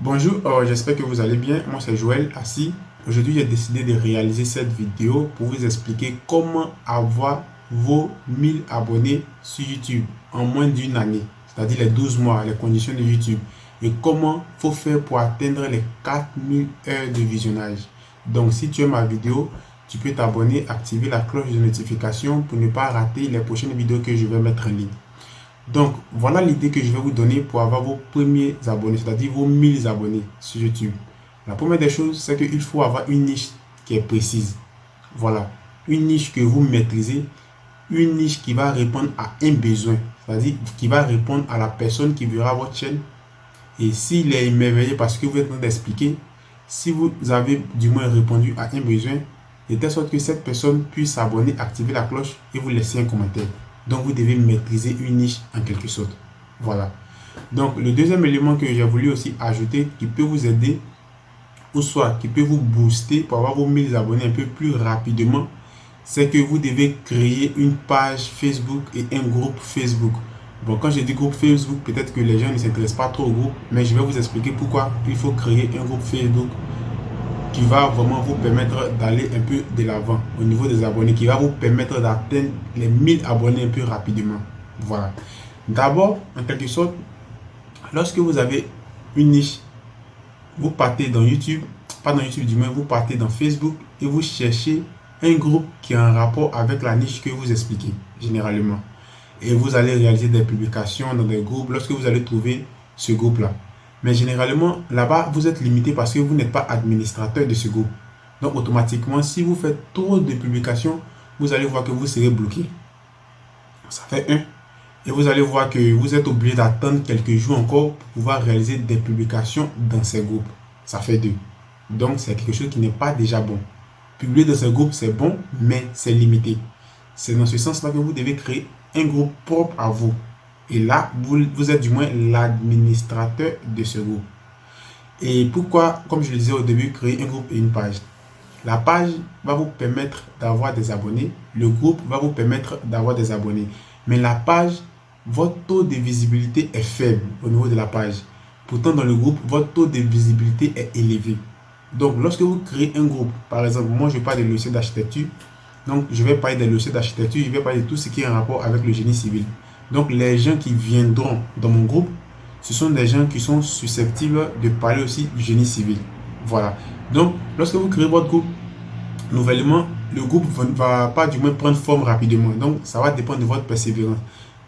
Bonjour, j'espère que vous allez bien. Moi, c'est Joël Assis. Aujourd'hui, j'ai décidé de réaliser cette vidéo pour vous expliquer comment avoir vos 1000 abonnés sur YouTube en moins d'une année, c'est-à-dire les 12 mois, les conditions de YouTube, et comment il faut faire pour atteindre les 4000 heures de visionnage. Donc, si tu aimes ma vidéo, tu peux t'abonner, activer la cloche de notification pour ne pas rater les prochaines vidéos que je vais mettre en ligne. Donc, voilà l'idée que je vais vous donner pour avoir vos premiers abonnés, c'est-à-dire vos 1000 abonnés sur YouTube. La première des choses, c'est qu'il faut avoir une niche qui est précise. Voilà, une niche que vous maîtrisez, une niche qui va répondre à un besoin, c'est-à-dire qui va répondre à la personne qui verra votre chaîne. Et s'il est émerveillé parce que vous êtes en train d'expliquer, si vous avez du moins répondu à un besoin, de telle sorte que cette personne puisse s'abonner, activer la cloche et vous laisser un commentaire. Donc, vous devez maîtriser une niche en quelque sorte. Voilà. Donc, le deuxième élément que j'ai voulu aussi ajouter qui peut vous aider, ou soit qui peut vous booster pour avoir vos 1000 abonnés un peu plus rapidement, c'est que vous devez créer une page Facebook et un groupe Facebook. Bon, quand je dis groupe Facebook, peut-être que les gens ne s'intéressent pas trop au groupe, mais je vais vous expliquer pourquoi il faut créer un groupe Facebook qui va vraiment vous permettre d'aller un peu de l'avant au niveau des abonnés, qui va vous permettre d'atteindre les 1000 abonnés un peu rapidement. Voilà. D'abord, en quelque sorte, lorsque vous avez une niche, vous partez dans YouTube, pas dans YouTube du moins, vous partez dans Facebook et vous cherchez un groupe qui a un rapport avec la niche que vous expliquez généralement. Et vous allez réaliser des publications dans des groupes lorsque vous allez trouver ce groupe-là. Mais généralement, là-bas, vous êtes limité parce que vous n'êtes pas administrateur de ce groupe. Donc, automatiquement, si vous faites trop de publications, vous allez voir que vous serez bloqué. Ça fait un. Et vous allez voir que vous êtes obligé d'attendre quelques jours encore pour pouvoir réaliser des publications dans ces groupes. Ça fait deux. Donc, c'est quelque chose qui n'est pas déjà bon. Publier dans ces groupes, c'est bon, mais c'est limité. C'est dans ce sens-là que vous devez créer un groupe propre à vous. Et là, vous êtes du moins l'administrateur de ce groupe. Et pourquoi, comme je le disais au début, créer un groupe et une page? La page va vous permettre d'avoir des abonnés. Le groupe va vous permettre d'avoir des abonnés. Mais la page, votre taux de visibilité est faible au niveau de la page. Pourtant, dans le groupe, votre taux de visibilité est élevé. Donc, lorsque vous créez un groupe, par exemple, moi je parle de logiciels d'architecture. Donc, je vais parler des logiciels d'architecture, je vais parler de tout ce qui est en rapport avec le génie civil. Donc, les gens qui viendront dans mon groupe, ce sont des gens qui sont susceptibles de parler aussi du génie civil. Voilà. Donc, lorsque vous créez votre groupe, nouvellement, le groupe ne va pas du moins prendre forme rapidement. Donc, ça va dépendre de votre persévérance.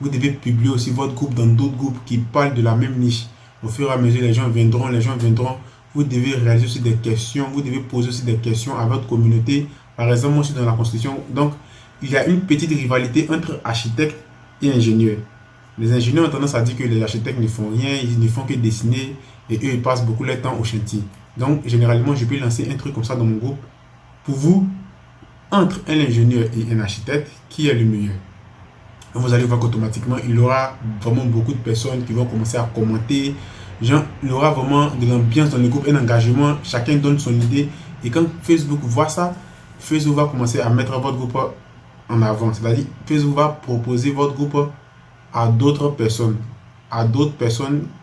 Vous devez publier aussi votre groupe dans d'autres groupes qui parlent de la même niche. Au fur et à mesure, les gens viendront, les gens viendront. Vous devez réaliser aussi des questions, vous devez poser aussi des questions à votre communauté. Par exemple, moi, je suis dans la construction. Donc, il y a une petite rivalité entre architectes et ingénieurs. Les ingénieurs ont tendance à dire que les architectes ne font rien, ils ne font que dessiner et eux, ils passent beaucoup leur temps au chantier. Donc, généralement, je peux lancer un truc comme ça dans mon groupe. Pour vous, entre un ingénieur et un architecte, qui est le meilleur? Vous allez voir qu'automatiquement, il y aura vraiment beaucoup de personnes qui vont commencer à commenter. Genre, il y aura vraiment de l'ambiance dans le groupe, un engagement, chacun donne son idée. Et quand Facebook voit ça, Facebook va commencer à mettre votre groupe en avant. C'est-à-dire, Facebook va proposer votre groupe à d'autres personnes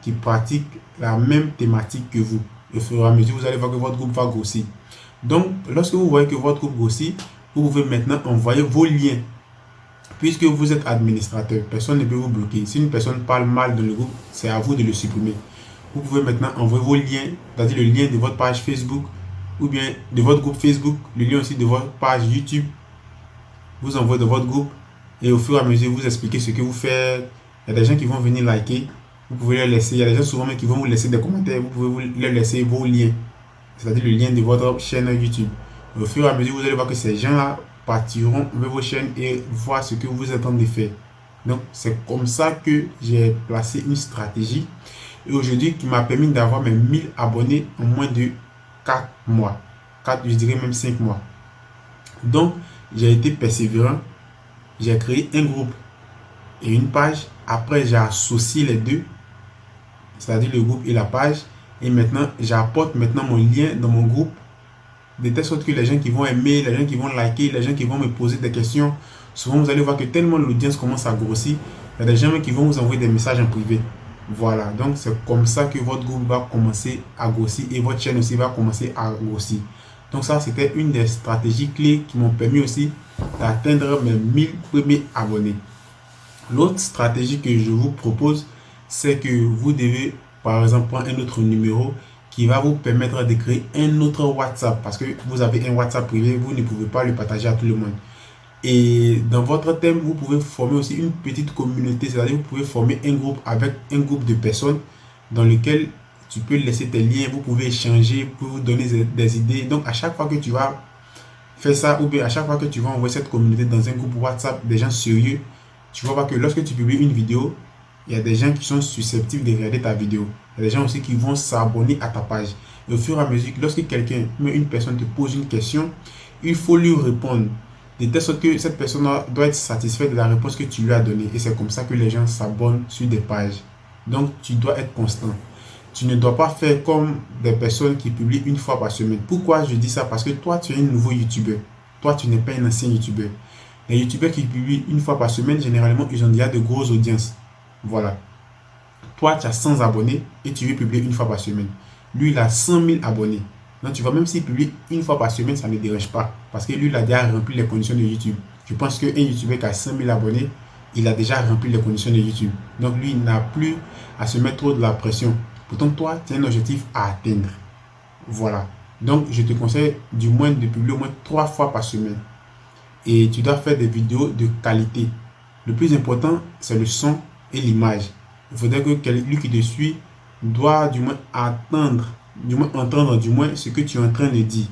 qui pratiquent la même thématique que vous. Au fur et à mesure, vous allez voir que votre groupe va grossir. Donc, lorsque vous voyez que votre groupe grossit, vous pouvez maintenant envoyer vos liens. Puisque vous êtes administrateur, personne ne peut vous bloquer. Si une personne parle mal dans le groupe, c'est à vous de le supprimer. Vous pouvez maintenant envoyer vos liens, c'est-à-dire le lien de votre page Facebook ou bien de votre groupe Facebook, le lien aussi de votre page YouTube. Vous envoyez dans votre groupe et au fur et à mesure, vous expliquez ce que vous faites. Il y a des gens qui vont venir liker. Vous pouvez les laisser. Il y a des gens souvent qui vont vous laisser des commentaires. Vous pouvez leur laisser vos liens, c'est-à-dire le lien de votre chaîne YouTube. Au fur et à mesure, vous allez voir que ces gens-là partiront vers vos chaînes et voir ce que vous êtes en train de faire. Donc, c'est comme ça que j'ai placé une stratégie et aujourd'hui qui m'a permis d'avoir mes 1000 abonnés en moins de 4 mois. 4, je dirais même 5 mois. Donc, j'ai été persévérant. J'ai créé un groupe et une page. Après, j'ai associé les deux, c'est-à-dire le groupe et la page. Et maintenant, j'apporte maintenant mon lien dans mon groupe de telle sorte que les gens qui vont aimer, les gens qui vont liker, les gens qui vont me poser des questions, souvent vous allez voir que tellement l'audience commence à grossir, il y a des gens qui vont vous envoyer des messages en privé. Voilà, donc c'est comme ça que votre groupe va commencer à grossir et votre chaîne aussi va commencer à grossir. Donc ça, c'était une des stratégies clés qui m'ont permis aussi d'atteindre mes 1000 premiers abonnés. L'autre stratégie que je vous propose, c'est que vous devez, par exemple, prendre un autre numéro qui va vous permettre de créer un autre WhatsApp. Parce que vous avez un WhatsApp privé, vous ne pouvez pas le partager à tout le monde. Et dans votre thème, vous pouvez former aussi une petite communauté, c'est-à-dire vous pouvez former un groupe avec un groupe de personnes dans lequel tu peux laisser tes liens, vous pouvez échanger, pour vous donner des idées. Donc à chaque fois que tu vas faire ça, ou bien à chaque fois que tu vas envoyer cette communauté dans un groupe WhatsApp des gens sérieux, tu vas voir que lorsque tu publies une vidéo, il y a des gens qui sont susceptibles de regarder ta vidéo. Il y a des gens aussi qui vont s'abonner à ta page. Et au fur et à mesure, lorsque quelqu'un, une personne te pose une question, il faut lui répondre. De telle sorte que cette personne doit être satisfaite de la réponse que tu lui as donnée. Et c'est comme ça que les gens s'abonnent sur des pages. Donc, tu dois être constant. Tu ne dois pas faire comme des personnes qui publient une fois par semaine. Pourquoi je dis ça? Parce que toi, tu es un nouveau YouTuber. Toi, tu n'es pas un ancien YouTuber. Les YouTubers qui publient une fois par semaine, généralement, ils ont déjà de grosses audiences. Voilà. Toi, tu as 100 abonnés et tu veux publier une fois par semaine. Lui, il a 100 000 abonnés. Donc, tu vois, même s'il publie une fois par semaine, ça ne me dérange pas. Parce que lui, il a déjà rempli les conditions de YouTube. Je pense qu'un YouTuber qui a 100 000 abonnés, il a déjà rempli les conditions de YouTube. Donc, lui, il n'a plus à se mettre trop de la pression. Pourtant, toi, tu as un objectif à atteindre. Voilà. Donc, je te conseille du moins de publier au moins 3 fois par semaine. Et tu dois faire des vidéos de qualité. Le plus important, c'est le son et l'image. Il faudrait que lui qui te suit doit du moins entendre ce que tu es en train de dire.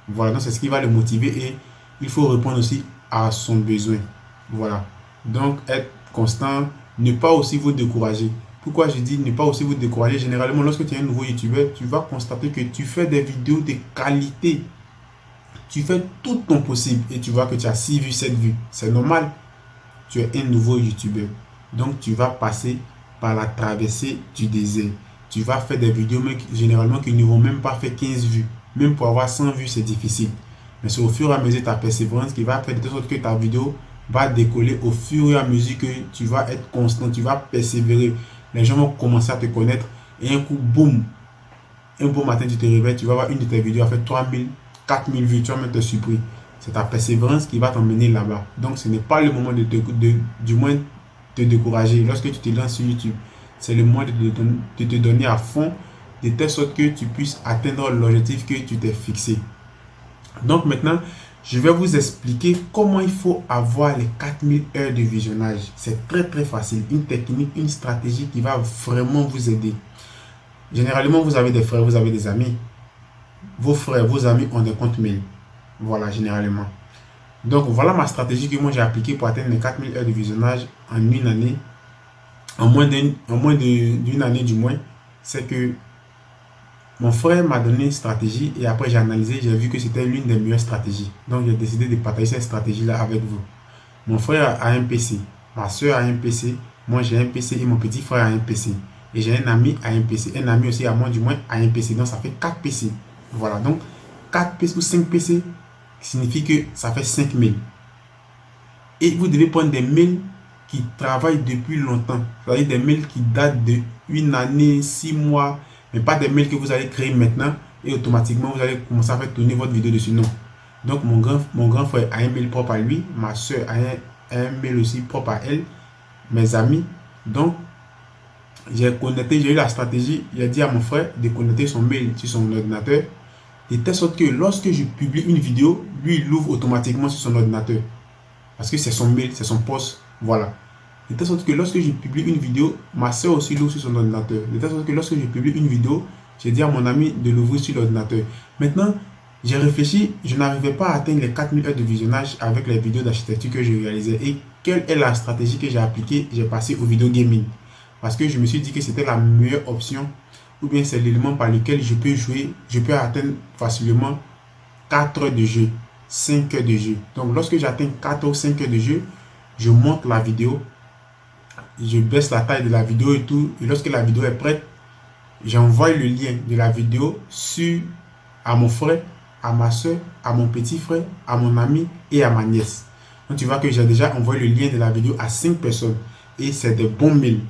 Voilà, donc c'est ce qui va le motiver et il faut répondre aussi à son besoin. Voilà. Donc, être constant, ne pas aussi vous décourager. Pourquoi je dis ne pas aussi vous décourager? Généralement, lorsque tu es un nouveau YouTuber, tu vas constater que tu fais des vidéos de qualité. Tu fais tout ton possible et tu vois que tu as 6 vues, 7 vues. C'est normal. Tu es un nouveau YouTuber. Donc, tu vas passer par la traversée du désert. Tu vas faire des vidéos généralement qui ne vont même pas faire 15 vues. Même pour avoir 100 vues, c'est difficile. Mais c'est au fur et à mesure de ta persévérance qui va faire de sorte que ta vidéo va décoller au fur et à mesure que tu vas être constant, tu vas persévérer. Les gens vont commencer à te connaître et un coup, boum, un beau matin, tu te réveilles, tu vas voir une de tes vidéos a fait 3000, 4000 vues, tu vas même te surpris. C'est ta persévérance qui va t'emmener là-bas. Donc, ce n'est pas le moment du moins te décourager lorsque tu te lances sur YouTube. C'est le moment de te donner à fond de telle sorte que tu puisses atteindre l'objectif que tu t'es fixé. Donc maintenant, je vais vous expliquer comment il faut avoir les 4000 heures de visionnage. C'est très très facile. Une technique, une stratégie qui va vraiment vous aider. Généralement, vous avez des frères, vous avez des amis. Vos frères, vos amis ont des comptes mail. Voilà, généralement. Donc, voilà ma stratégie que moi j'ai appliquée pour atteindre les 4000 heures de visionnage en une année. En moins d'une année du moins. C'est que mon frère m'a donné une stratégie et après j'ai analysé, j'ai vu que c'était l'une des meilleures stratégies. Donc, j'ai décidé de partager cette stratégie-là avec vous. Mon frère a un PC, ma soeur a un PC, moi j'ai un PC et mon petit frère a un PC. Et j'ai un ami à un PC, un ami aussi à moi du moins a un PC. Donc, ça fait 4 PC. Voilà, donc 4 PC ou 5 PC signifie que ça fait 5 mails. Et vous devez prendre des mails qui travaillent depuis longtemps. C'est-à-dire des mails qui datent de une année, 6 mois, mais pas des mails que vous allez créer maintenant et automatiquement vous allez commencer à faire tourner votre vidéo dessus. Non. Donc mon grand frère a un mail propre à lui, ma soeur a un mail aussi propre à elle, mes amis. Donc j'ai eu la stratégie, j'ai dit à mon frère de connecter son mail sur son ordinateur, de telle sorte que lorsque je publie une vidéo, lui il l'ouvre automatiquement sur son ordinateur. Parce que c'est son mail, c'est son poste, voilà. De telle sorte que lorsque je publie une vidéo, ma soeur aussi l'ouvre sur son ordinateur. De telle sorte que lorsque je publie une vidéo, j'ai dit à mon ami de l'ouvrir sur l'ordinateur. Maintenant, j'ai réfléchi, je n'arrivais pas à atteindre les 4000 heures de visionnage avec les vidéos d'architecture que je réalisais. Et quelle est la stratégie que j'ai appliquée? J'ai passé au vidéo gaming. Parce que je me suis dit que c'était la meilleure option, ou bien c'est l'élément par lequel je peux jouer, je peux atteindre facilement 4 heures de jeu, 5 heures de jeu. Donc lorsque j'atteins 4 ou 5 heures de jeu, je monte la vidéo, je baisse la taille de la vidéo et tout. Et lorsque la vidéo est prête, j'envoie le lien de la vidéo à mon frère, à ma soeur, à mon petit frère, à mon ami et à ma nièce. Donc tu vois que j'ai déjà envoyé le lien de la vidéo à 5 personnes et c'est des bons mails.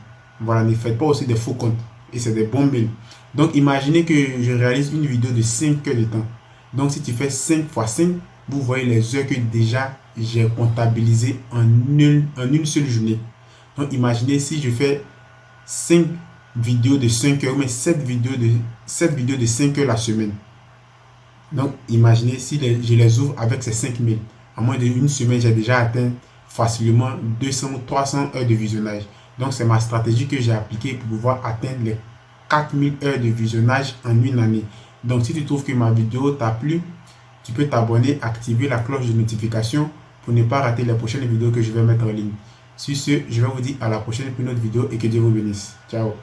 Voilà, ne faites pas aussi des faux comptes. Et c'est des bons mails. Donc, imaginez que je réalise une vidéo de 5 heures de temps. Donc, si tu fais 5 fois 5, vous voyez les heures que déjà j'ai comptabilisées en une seule journée. Donc, imaginez si je fais 5 vidéos de 5 heures, mais 7 vidéos de 5 heures la semaine. Donc, imaginez si je les ouvre avec ces 5 000. En moins d'une semaine, j'ai déjà atteint facilement 200 ou 300 heures de visionnage. Donc, c'est ma stratégie que j'ai appliquée pour pouvoir atteindre les 4000 heures de visionnage en une année. Donc, si tu trouves que ma vidéo t'a plu, tu peux t'abonner, activer la cloche de notification pour ne pas rater les prochaines vidéos que je vais mettre en ligne. Sur ce, je vais vous dire à la prochaine pour une autre vidéo et que Dieu vous bénisse. Ciao.